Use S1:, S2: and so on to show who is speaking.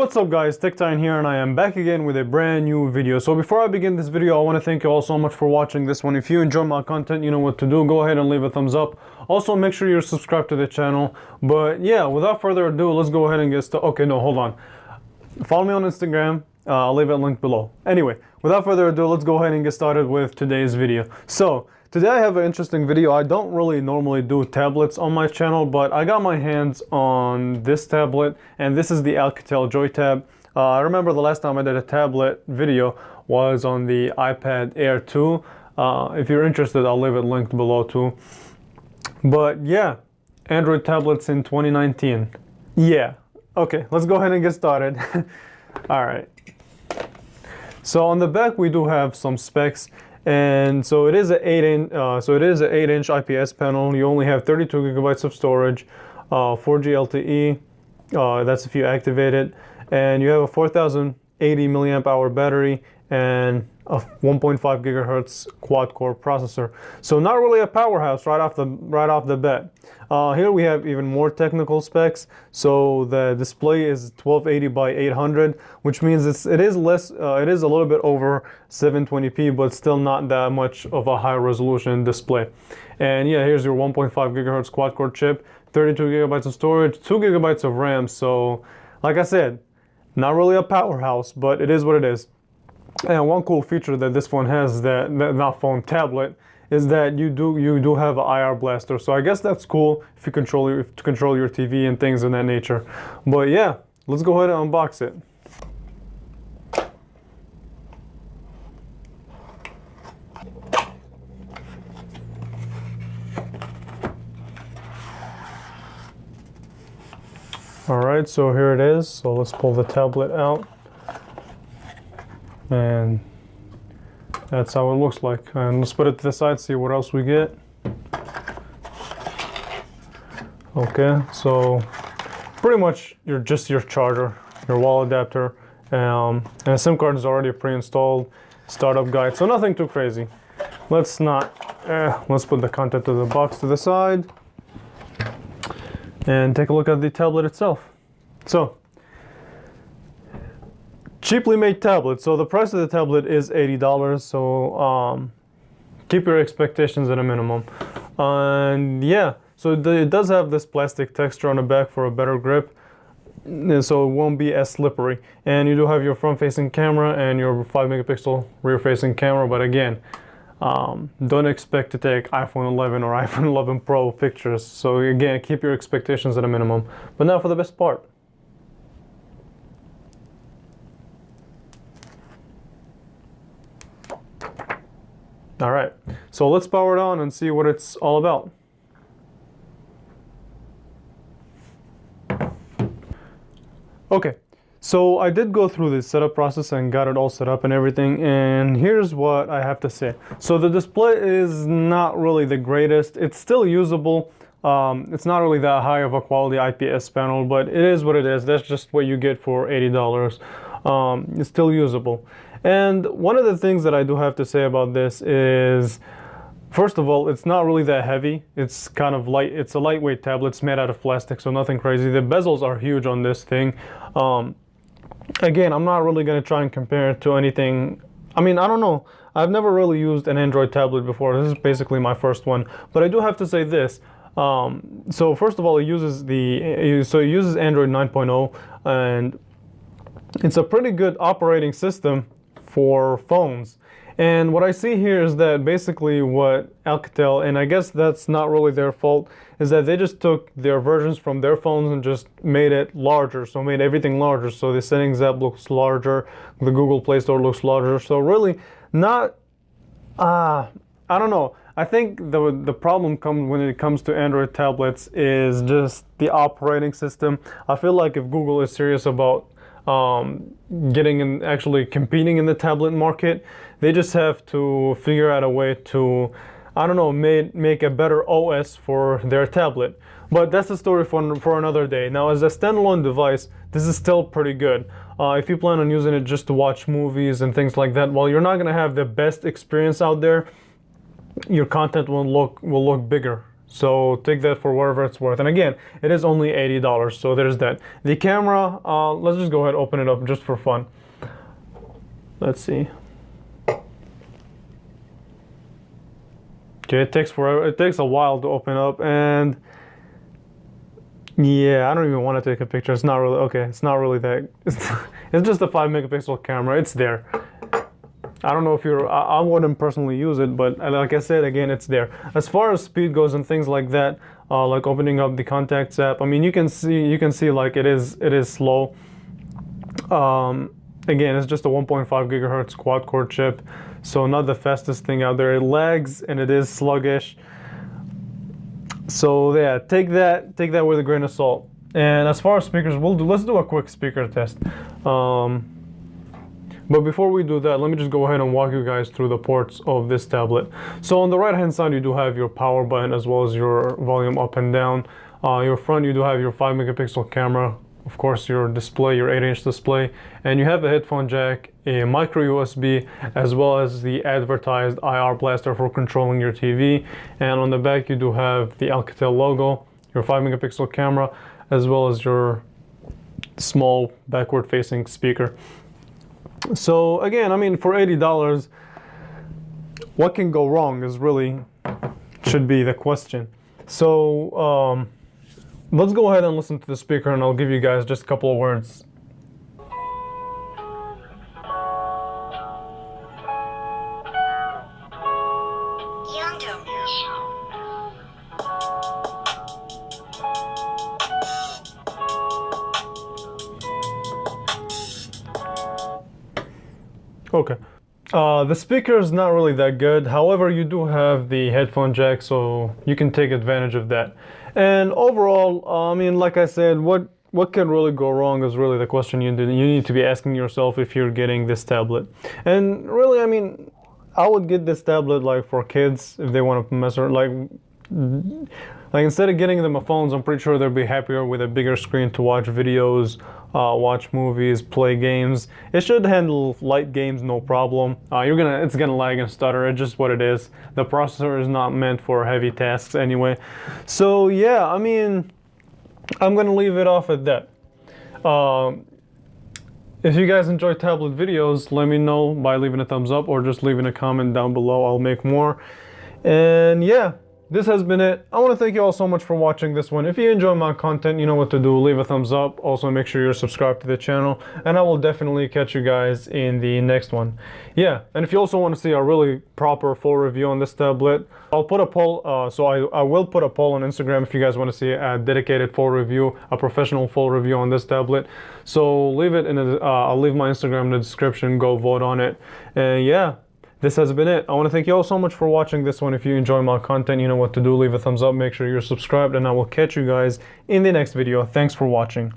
S1: What's up guys, TechTitan here, and I am back again with a brand new video. So before I begin this video, I want to thank you all so much for watching this one. If you enjoy my content, you know what to do. Go ahead and leave a thumbs up. Also make sure you're subscribed to the channel. But yeah, without further ado, let's go ahead and get started. Okay, no, hold on. Follow me on Instagram. I'll leave a link below. Anyway, without further ado, let's go ahead and get started with today's video. So today I have an interesting video. I don't really normally do tablets on my channel, but I got my hands on this tablet, and this is the Alcatel JoyTab. I remember the last time I did a tablet video was on the iPad Air 2. If you're interested, I'll leave it linked below too. But yeah, Android tablets in 2019. Yeah. Okay, let's go ahead and get started. All right. So on the back we do have some specs. And so it is an 8-inch IPS panel. You only have 32 gigabytes of storage, 4G LTE. That's if you activate it, and you have a 4080 milliamp hour battery and a 1.5 gigahertz quad-core processor. So not really a powerhouse right off the bat. Here we have even more technical specs. So the display is 1280 by 800, which means it is a little bit over 720p, but still not that much of a high resolution display. And yeah, here's your 1.5 gigahertz quad-core chip, 32 gigabytes of storage, 2 gigabytes of RAM. So like I said, not really a powerhouse, but it is what it is. And one cool feature that this phone has, tablet, is that you do have an IR blaster. So I guess that's cool if you control your TV and things of that nature. But yeah, let's go ahead and unbox it. All right, so here it is. So let's pull the tablet out. And that's how it looks like. And let's put it to the side, see what else we get. Okay, so pretty much your charger, your wall adapter, and a SIM card is already pre-installed, startup guide, so nothing too crazy. Let's put the content of the box to the side and take a look at the tablet itself. So, cheaply made tablet. So the price of the tablet is $80. So keep your expectations at a minimum. And yeah, so it does have this plastic texture on the back for a better grip, so it won't be as slippery. And you do have your front-facing camera and your 5-megapixel rear-facing camera. But again, don't expect to take iPhone 11 or iPhone 11 Pro pictures. So again, keep your expectations at a minimum. But now for the best part. All right, so let's power it on and see what it's all about. Okay, so I did go through the setup process and got it all set up and everything, and here's what I have to say. So the display is not really the greatest. It's still usable. It's not really that high of a quality IPS panel, but it is what it is. That's just what you get for $80. It's still usable. And one of the things that I do have to say about this is, first of all, it's not really that heavy. It's kind of light. It's a lightweight tablet. It's made out of plastic, so nothing crazy. The bezels are huge on this thing. Again, I'm not really going to try and compare it to anything. I mean, I don't know. I've never really used an Android tablet before. This is basically my first one. But I do have to say this. So first of all, it uses Android 9.0, and it's a pretty good operating system for phones. And what I see here is that basically what Alcatel, and I guess that's not really their fault, is that they just took their versions from their phones and just made it larger, so made everything larger. So the settings app looks larger, the Google Play Store looks larger. So really not, I don't know. I think the problem comes when it comes to Android tablets is just the operating system. I feel like if Google is serious about getting and actually competing in the tablet market, they just have to figure out a way to, I don't know, make a better OS for their tablet. But that's a story for another day. Now, as a standalone device, this is still pretty good. If you plan on using it just to watch movies and things like that, while you're not going to have the best experience out there, your content will look bigger So take that for whatever it's worth. And again, it is only $80. So there's that. The camera, let's just go ahead and open it up just for fun. Let's see. Okay, it takes forever. It takes a while to open up, and yeah, I don't even want to take a picture. It's not really okay. It's not really that. It's just a 5 megapixel camera. It's there. I don't know if you're. I wouldn't personally use it, but like I said, again, it's there. As far as speed goes and things like that, like opening up the contacts app. I mean, you can see like it is slow. Again, it's just a 1.5 gigahertz quad core chip, so not the fastest thing out there. It lags and it is sluggish. So yeah, take that with a grain of salt. And as far as speakers, let's do a quick speaker test. But before we do that, let me just go ahead and walk you guys through the ports of this tablet. So on the right hand side, you do have your power button as well as your volume up and down. Your front, you do have your 5 megapixel camera, of course your display, your 8-inch display, and you have a headphone jack, a micro USB, as well as the advertised IR blaster for controlling your TV. And on the back, you do have the Alcatel logo, your 5 megapixel camera, as well as your small backward facing speaker. So again, I mean, for $80, what can go wrong is really should be the question. So let's go ahead and listen to the speaker, and I'll give you guys just a couple of words. Okay. The speaker is not really that good. However, you do have the headphone jack, so you can take advantage of that. And overall, I mean, like I said, what can really go wrong is really the question you need to be asking yourself if you're getting this tablet. And really, I mean, I would get this tablet like for kids if they want to mess around. Like instead of getting them a phones, I'm pretty sure they'll be happier with a bigger screen to watch videos, watch movies, play games. It should handle light games no problem. It's gonna lag and stutter. It's just what it is. The processor is not meant for heavy tasks anyway. So yeah, I mean, I'm gonna leave it off at that. If you guys enjoy tablet videos, let me know by leaving a thumbs up or just leaving a comment down below. I'll make more. And yeah, this has been it. I want to thank you all so much for watching this one. If you enjoy my content, you know what to do. Leave a thumbs up. Also, make sure you're subscribed to the channel. And I will definitely catch you guys in the next one. Yeah, and if you also want to see a really proper full review on this tablet, I'll put a poll. I will put a poll on Instagram if you guys want to see a dedicated full review, a professional full review on this tablet. So leave it in the, I'll leave my Instagram in the description. Go vote on it. And yeah. This has been it. I want to thank you all so much for watching this one. If you enjoy my content, you know what to do. Leave a thumbs up, make sure you're subscribed, and I will catch you guys in the next video. Thanks for watching.